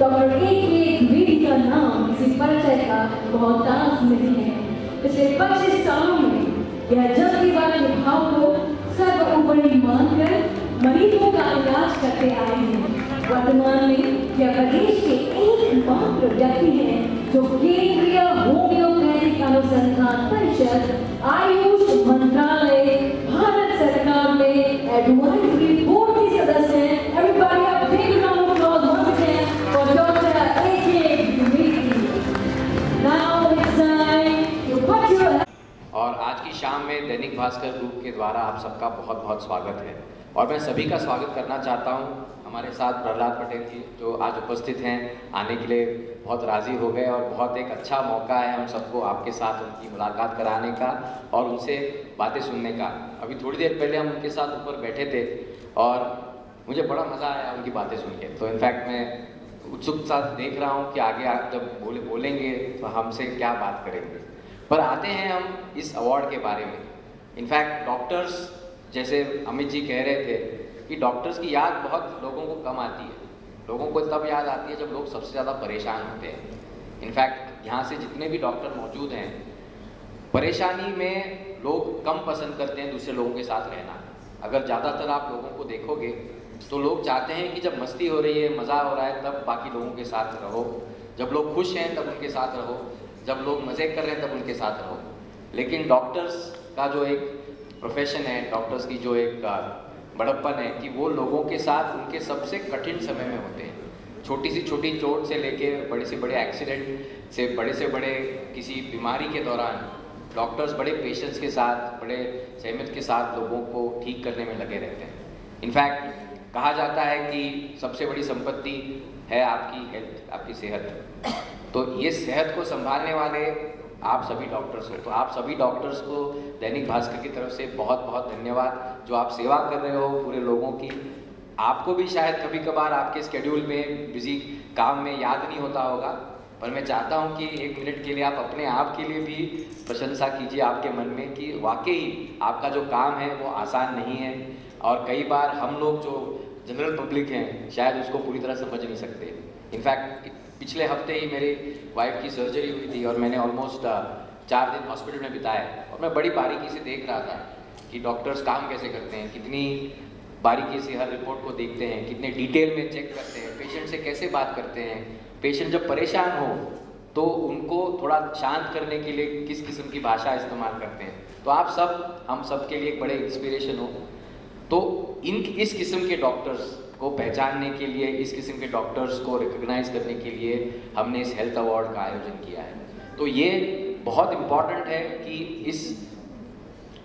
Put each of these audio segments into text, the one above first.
Doctor A.K. Dwivedi का नाम किसी परिचय का मोहताज नहीं है। पिछले 25 सालों में यह जल्दी वाले भाव को सर्वोपरि मानकर मरीजों का इलाज करते आए हैं। वर्तमान में यह प्रदेश के एकमात्र व्यक्ति हैं जो केंद्रीय होम्योपैथिक अनुसंधान परिषद आयुष मंत्रालय भारत सरकार में एडवाइजरी बोर्ड के सदस्य हैं। Everybody a big round of applause once again for Dr. A.K. Dwivedi. Now it's time to put your और आज की शाम में दैनिक भास्कर ग्रुप के द्वारा आप सबका बहुत बहुत स्वागत है और मैं सभी का स्वागत करना चाहता हूं। हमारे साथ प्रहलाद पटेल जी जो आज उपस्थित हैं, आने के लिए बहुत राज़ी हो गए और बहुत एक अच्छा मौका है हम सबको आपके साथ उनकी मुलाकात कराने का और उनसे बातें सुनने का। अभी थोड़ी देर पहले हम उनके साथ ऊपर बैठे थे और मुझे बड़ा मज़ा आया उनकी बातें सुन के। तो इनफैक्ट मैं उत्सुकता देख रहा हूँ कि आगे आप जब बोलेंगे तो हमसे क्या बात करेंगे। पर आते हैं हम इस अवार्ड के बारे में। इनफैक्ट डॉक्टर्स, जैसे अमित जी कह रहे थे कि डॉक्टर्स की याद बहुत लोगों को कम आती है। लोगों को तब याद आती है जब लोग सबसे ज़्यादा परेशान होते हैं। इनफैक्ट यहाँ से जितने भी डॉक्टर मौजूद हैं, परेशानी में लोग कम पसंद करते हैं दूसरे लोगों के साथ रहना। अगर ज़्यादातर आप लोगों को देखोगे तो लोग चाहते हैं कि जब मस्ती हो रही है, मज़ा हो रहा है, तब बाकी लोगों के साथ रहो। जब लोग खुश हैं तब उनके साथ रहो, जब लोग मज़े कर रहे हैं तब उनके साथ रहो। लेकिन डॉक्टर्स का जो एक प्रोफेशन है, डॉक्टर्स की जो एक बड़प्पन है कि वो लोगों के साथ उनके सबसे कठिन समय में होते हैं। छोटी से छोटी चोट से लेके बड़े से बड़े एक्सीडेंट से बड़े किसी बीमारी के दौरान डॉक्टर्स बड़े पेशेंस के साथ, बड़े सहमत के साथ लोगों को ठीक करने में लगे रहते हैं। इनफैक्ट कहा जाता है कि सबसे बड़ी संपत्ति है आपकी हेल्थ, आपकी सेहत। तो ये सेहत को संभालने वाले आप सभी डॉक्टर्स हो। तो आप सभी डॉक्टर्स को दैनिक भास्कर की तरफ से बहुत बहुत धन्यवाद जो आप सेवा कर रहे हो पूरे लोगों की। आपको भी शायद कभी कभार आपके स्केड्यूल में, बिजी काम में याद नहीं होता होगा, पर मैं चाहता हूं कि एक मिनट के लिए आप अपने आप के लिए भी प्रशंसा कीजिए आपके मन में कि वाकई आपका जो काम है वो आसान नहीं है। और कई बार हम लोग जो जनरल पब्लिक हैं शायद उसको पूरी तरह समझ नहीं सकते। इनफैक्ट पिछले हफ्ते ही मेरी वाइफ की सर्जरी हुई थी और मैंने ऑलमोस्ट 4 दिन हॉस्पिटल में बिताए और मैं बड़ी बारीकी से देख रहा था कि डॉक्टर्स काम कैसे करते हैं, कितनी बारीकी से हर रिपोर्ट को देखते हैं, कितने डिटेल में चेक करते हैं, पेशेंट से कैसे बात करते हैं, पेशेंट जब परेशान हो तो उनको थोड़ा शांत करने के लिए किस किस्म की भाषा इस्तेमाल करते हैं। तो आप सब, हम सब के लिए एक बड़े इंस्पिरेशन हो। तो इस किस्म के डॉक्टर्स को पहचानने के लिए, इस किस्म के डॉक्टर्स को रिकॉग्नाइज करने के लिए हमने इस हेल्थ अवार्ड का आयोजन किया है। तो ये बहुत इम्पॉर्टेंट है कि इस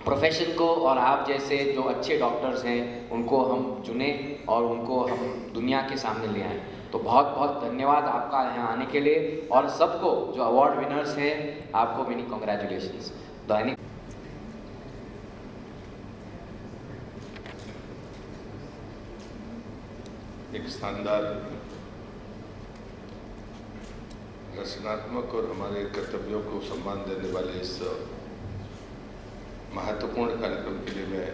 प्रोफेशन को और आप जैसे जो अच्छे डॉक्टर्स हैं उनको हम चुने और उनको हम दुनिया के सामने ले आएँ। तो बहुत बहुत धन्यवाद आपका यहाँ आने के लिए और सबको जो अवार्ड विनर्स हैं आपको मेनी कॉन्ग्रेचुलेशंस। दैनिक एक शानदार, रचनात्मक और हमारे कर्तव्यों को सम्मान देने वाले इस महत्वपूर्ण कार्यक्रम के लिए मैं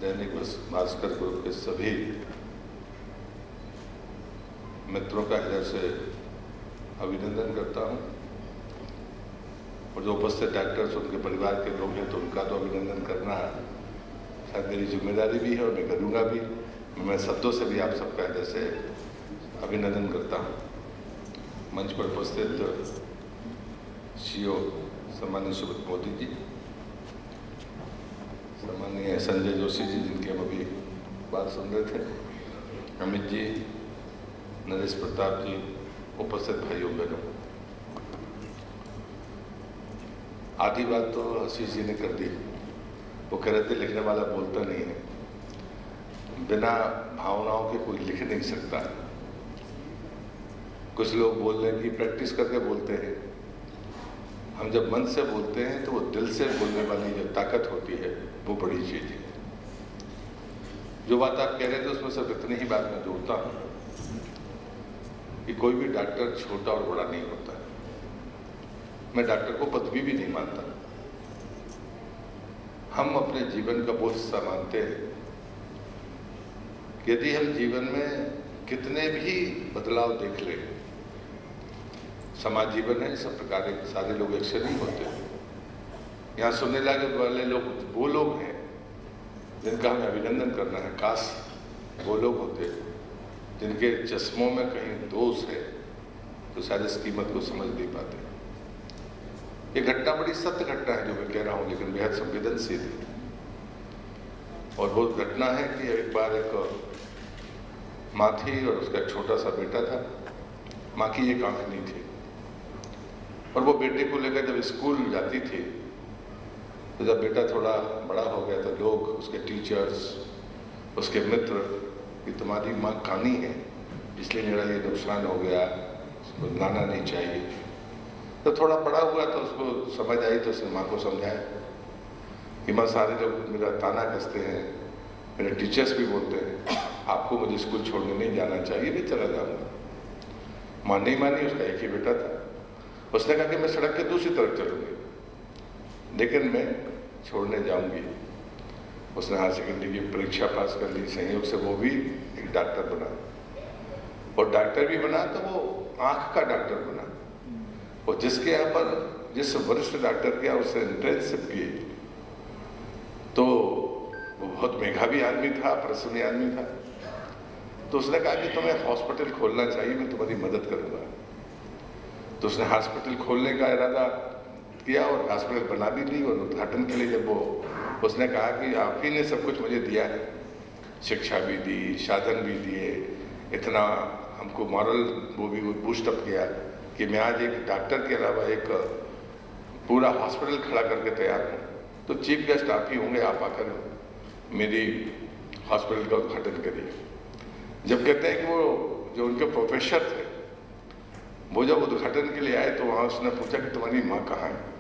दैनिक भास्कर ग्रुप के सभी मित्रों का हृदय से अभिनंदन करता हूं और जो उपस्थित डॉक्टर्स, उनके परिवार के लोग हैं तो उनका तो अभिनंदन करना शायद मेरी जिम्मेदारी भी है और मैं करूँगा भी। मैं शब्दों से भी आप सबका हृदय से अभिनंदन करता हूँ। मंच पर उपस्थित सीओ सम्माननीय सुब्रत मोदी जी, सम्माननीय संजय जोशी जी जिनकी हम अभी बात सुन रहे थे, अमित जी, नरेश प्रताप जी, उपस्थित भाइयों बहनों, आधी बात तो आशीष जी ने कर दी। वो कह रहे थे लिखने वाला बोलता नहीं है, बिना भावनाओं के कोई लिख नहीं सकता। कुछ लोग बोलने की प्रैक्टिस करके बोलते हैं, हम जब मन से बोलते हैं तो वो दिल से बोलने वाली जो ताकत होती है वो बड़ी चीज है। जो बात आप कह रहे थे उसमें सिर्फ इतनी ही बात मैं जोड़ता हूँ कि कोई भी डॉक्टर छोटा और बड़ा नहीं होता। मैं डॉक्टर को पदवी भी नहीं मानता। हम अपने जीवन का वो हिस्सा मानते हैं। यदि हम जीवन में कितने भी बदलाव देख ले, समाज जीवन है, सब प्रकार के सारे लोग एक से नहीं होते। यहाँ सुनने वाले लोग वो लोग हैं जिनका हमें अभिनंदन करना है। काश वो लोग होते जिनके चश्मों में कहीं दोष है तो शायद इस कीमत को समझ नहीं पाते। ये घटना बड़ी सत्य घटना है जो मैं कह रहा हूँ, लेकिन बेहद संवेदनशील है। और वो घटना है कि एक बार एक माँ थी और उसका एक छोटा सा बेटा था। माँ की एक आंख नहीं थी और वो बेटे को लेकर जब स्कूल जाती थी तो जब बेटा थोड़ा बड़ा हो गया तो लोग, उसके टीचर्स, उसके मित्र, कि तुम्हारी माँ कानी है इसलिए मेरा ये नुकसान हो गया, उसको लाना नहीं चाहिए। तो थोड़ा बड़ा हुआ तो उसको समझ आई तो उसने माँ को समझाया कि माँ सारे लोग मेरा ताना कसते हैं, मेरे टीचर्स भी बोलते हैं आपको मुझे स्कूल छोड़ने नहीं जाना चाहिए, भी चला जाऊँगा। माँ नहीं मानी, उसका एक ही बेटा था। उसने कहा कि मैं सड़क के दूसरी तरफ चलूँगी लेकिन मैं छोड़ने जाऊँगी। उसने हायर सेकेंडरी की परीक्षा पास कर ली, संयोग से वो भी एक डॉक्टर बना और डॉक्टर भी बना तो वो आँख का डॉक्टर बना। और जिसके यहाँ पर जिस वरिष्ठ डॉक्टर के यहाँ उससे इंटर्नशिप की तो वो बहुत मेधावी आदमी था, परिश्रमी आदमी था। तो उसने कहा कि तुम्हें हॉस्पिटल खोलना चाहिए, मैं तुम्हारी मदद करूँगा। तो उसने हॉस्पिटल खोलने का इरादा किया और हॉस्पिटल बना भी ली। और उद्घाटन के लिए जब वो उसने कहा कि आप ही ने सब कुछ मुझे दिया है, शिक्षा भी दी, साधन भी दिए, इतना हमको मॉरल वो भी बूस्टअप किया कि मैं आज एक डॉक्टर के अलावा एक पूरा हॉस्पिटल खड़ा करके तैयार हूँ। तो चीफ गेस्ट आप ही होंगे, आप आकर मेरी हॉस्पिटल का उद्घाटन करिए। जब कहते हैं कि वो जो उनके प्रोफेसर थे वो जब उद्घाटन के लिए आए तो वहाँ उसने पूछा कि तुम्हारी माँ कहाँ है।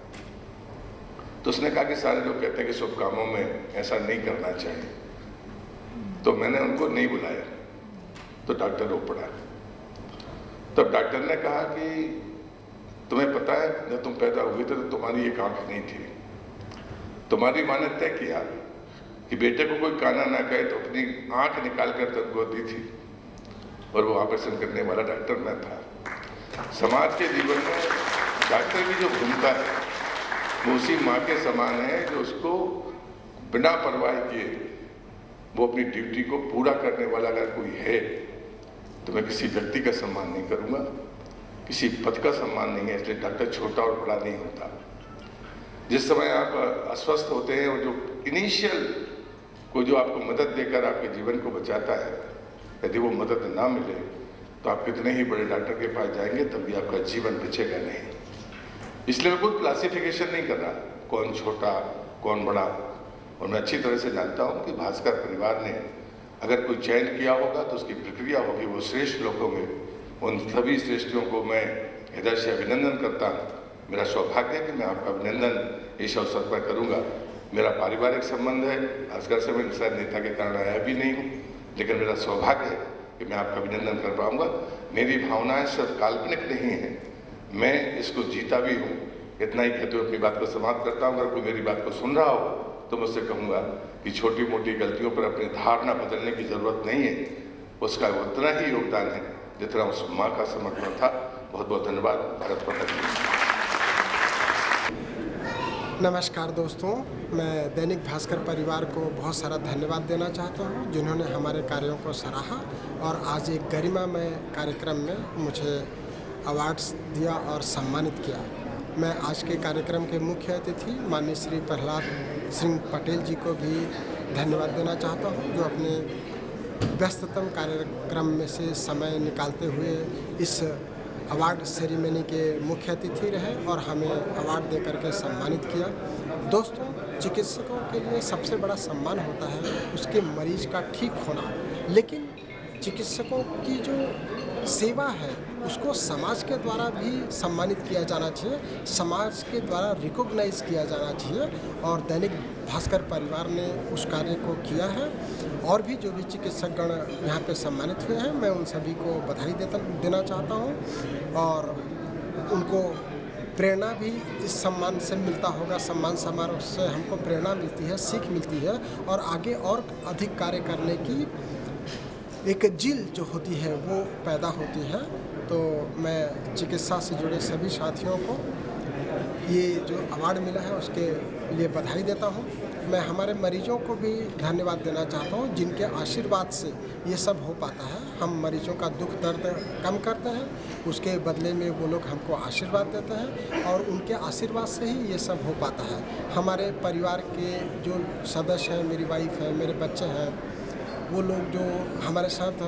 तो उसने कहा कि सारे लोग कहते हैं कि शुभ कामों में ऐसा नहीं करना चाहिए, तो मैंने उनको नहीं बुलाया। तो डॉक्टर रो पड़ा। तब डॉक्टर ने कहा कि तुम्हें पता है जब तुम पैदा हुए थे तो तुम्हारी एक आंख नहीं थी। तुम्हारी माँ ने तय किया कि बेटे को कोई काना ना कहे तो अपनी आंख निकाल कर तुमको दी थी और वो ऑपरेशन करने वाला डॉक्टर मैं था। समाज के जीवन में डॉक्टर की जो भूमिका है वो उसी माँ के समान है जो उसको बिना परवाह किए वो अपनी ड्यूटी को पूरा करने वाला अगर कोई है तो मैं किसी व्यक्ति का सम्मान नहीं करूँगा, किसी पद का सम्मान नहीं है। इसलिए डॉक्टर छोटा और बड़ा नहीं होता। जिस समय आप अस्वस्थ होते हैं और जो इनिशियल को जो आपको मदद देकर आपके जीवन को बचाता है, यदि वो मदद ना मिले तो आप कितने ही बड़े डॉक्टर के पास जाएंगे तब भी आपका जीवन बचेगा नहीं। इसलिए मैं कोई क्लासिफिकेशन नहीं कर रहा कौन छोटा कौन बड़ा। और मैं अच्छी तरह से जानता हूँ कि भास्कर परिवार ने अगर कोई चयन किया होगा तो उसकी प्रक्रिया होगी, वो श्रेष्ठ लोग होंगे। उन सभी श्रेष्ठियों को मैं हृदय से अभिनंदन करता हूँ। मेरा सौभाग्य है कि मैं आपका अभिनंदन इस अवसर पर करूँगा। मेरा पारिवारिक संबंध है, भास्कर से मैं शायद नेता के कारण आया भी नहीं हूँ, लेकिन मेरा सौभाग्य है कि मैं आपका अभिनंदन कर पाऊँगा। मेरी भावनाएं सिर्फ काल्पनिक नहीं हैं, मैं इसको जीता भी हूँ। इतना ही कहते हुए अपनी बात को समाप्त करता हूँ। अगर कोई मेरी बात को सुन रहा हो तो मुझसे कहूँगा कि छोटी मोटी गलतियों पर अपनी धारणा बदलने की जरूरत नहीं है, उसका उतना ही योगदान है जितना उस माँ का समर्पण था। बहुत बहुत धन्यवाद। भारत माता की। नमस्कार दोस्तों, मैं दैनिक भास्कर परिवार को बहुत सारा धन्यवाद देना चाहता हूं जिन्होंने हमारे कार्यों को सराहा और आज एक गरिमामय कार्यक्रम में मुझे अवार्ड्स दिया और सम्मानित किया। मैं आज के कार्यक्रम के मुख्य अतिथि माननीय श्री प्रहलाद सिंह पटेल जी को भी धन्यवाद देना चाहता हूं जो अपने व्यस्ततम कार्यक्रम में से समय निकालते हुए इस अवार्ड सेरेमनी के मुख्य अतिथि रहे और हमें अवार्ड देकर के सम्मानित किया। दोस्तों, चिकित्सकों के लिए सबसे बड़ा सम्मान होता है उसके मरीज का ठीक होना, लेकिन चिकित्सकों की जो सेवा है उसको समाज के द्वारा भी सम्मानित किया जाना चाहिए, समाज के द्वारा रिकॉग्नाइज किया जाना चाहिए और दैनिक भास्कर परिवार ने उस कार्य को किया है। और भी जो भी चिकित्सकगण यहाँ पे सम्मानित हुए हैं मैं उन सभी को बधाई देना चाहता हूँ और उनको प्रेरणा भी इस सम्मान से मिलता होगा। सम्मान समारोह से हमको प्रेरणा मिलती है, सीख मिलती है और आगे और अधिक कार्य करने की एक झील जो होती है वो पैदा होती है। तो मैं चिकित्सा से जुड़े सभी साथियों को ये जो अवार्ड मिला है उसके लिए बधाई देता हूँ। मैं हमारे मरीजों को भी धन्यवाद देना चाहता हूँ जिनके आशीर्वाद से ये सब हो पाता है। हम मरीजों का दुख दर्द कम करते हैं, उसके बदले में वो लोग हमको आशीर्वाद देते हैं और उनके आशीर्वाद से ही ये सब हो पाता है। हमारे परिवार के जो सदस्य हैं, मेरी वाइफ है, मेरे बच्चे हैं, वो लोग जो हमारे साथ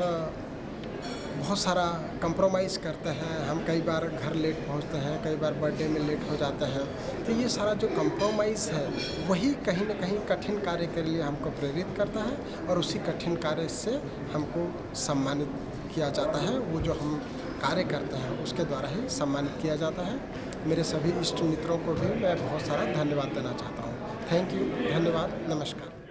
बहुत सारा कंप्रोमाइज़ करते हैं। हम कई बार घर लेट पहुंचते हैं, कई बार बर्थडे में लेट हो जाते हैं। तो ये सारा जो कंप्रोमाइज़ है वही कहीं ना कहीं कठिन कार्य के लिए हमको प्रेरित करता है और उसी कठिन कार्य से हमको सम्मानित किया जाता है। वो जो हम कार्य करते हैं उसके द्वारा ही सम्मानित किया जाता है। मेरे सभी इष्ट मित्रों को भी मैं बहुत सारा धन्यवाद देना चाहता हूँ। थैंक यू, धन्यवाद, नमस्कार।